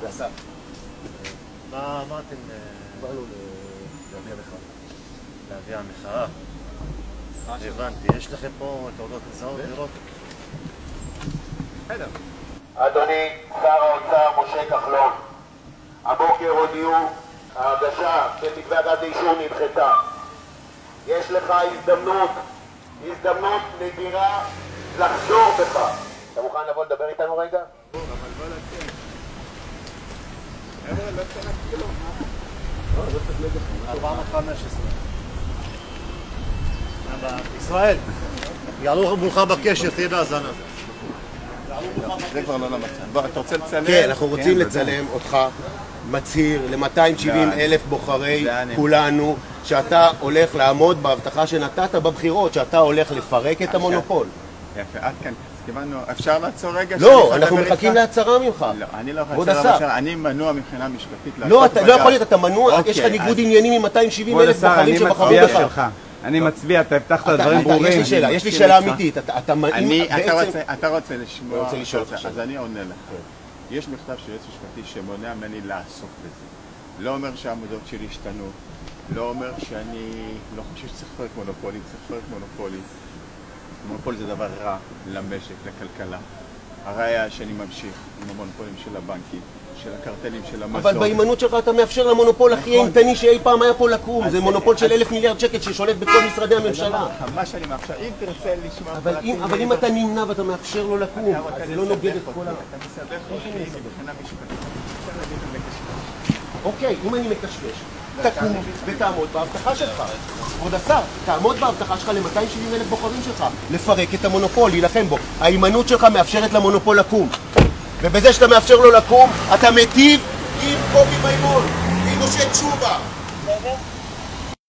ואסף. מה אתם... באנו להביא המחאה. להביא המחאה? הבנתי, יש לכם פה תעודות מזהות לראות? בסדר. אדוני שר האוצר משה כחלון, הבוקר הודיעו ההגשה של מתווה הגז לאישור נדחתה. יש לך הזדמנות נדירה לחזור בך. אתה מוכן לבוא לדבר איתנו רגע? אבל בוא נתחיל. חבר'ה, לא צריך כלום. לא צריך לגחון. 415. ישראל, יעלו מולך בקשר, תהיה בהאזנה. זה כבר לא למצב. בוא, אתה רוצה לצלם? כן, אנחנו רוצים לצלם אותך מצהיר ל-270,000 בוחרי כולנו שאתה הולך לעמוד בהבטחה שנתת בבחירות, שאתה הולך לפרק את המונופול. יפה, עד כאן. קיבלנו, אפשר לעצור רגע? לא, אנחנו מחכים להצהרה ממך. לא, אני לא יכול להצהרה, אני מנוע מבחינה משפטית. לא, אתה לא יכול להיות, אתה מנוע, יש לך ניגוד עניינים עם 270,000 בוחרים שבחרו בך. אני מצביע, אתה הבטחת דברים ברורים. יש לי שאלה אמיתית. אתה רוצה לשמוע, רוצה לשאול אותך. אז אני עונה לך. יש מכתב של יועץ משפטי שמונע ממני לעסוק בזה. לא אומר שהעמדות שלי השתנו, לא אומר שאני לא חושב שצריך לפרק מונופולים, צריך לפרק מונופולים. מונופול זה דבר רע למשק, לכלכלה. הראיה שאני ממשיך עם המונופולים של הבנקים, של הקרטלים, של המזון. אבל בהימנעות שלך אתה מאפשר למונופול הכי אימתני שאי פעם היה פה לקום. זה מונופול של 1,000 מיליארד שקל ששולט בכל משרדי הממשלה. מה שאני מאפשר, אם תרצה לשמוע... אבל אם אתה נמנע ואתה מאפשר לו לקום, אז זה לא נוגד את כל ה... אתה מסבך אותי מבחינה משפטית. אפשר להגיד מקשקש. אוקיי, אם אני מקשקש, תקום ותעמוד בהבטחה שלך. כבוד השר, תעמוד בהבטחה שלך ל-270,000 בוחרים שלך, לפרק את המונופול, להילחם בו. ההימנעות שלך מאפשרת למונופול לקום. ובזה שאתה מאפשר לו לקום, אתה מיטיב עם קובי מימון, עם משה תשובה.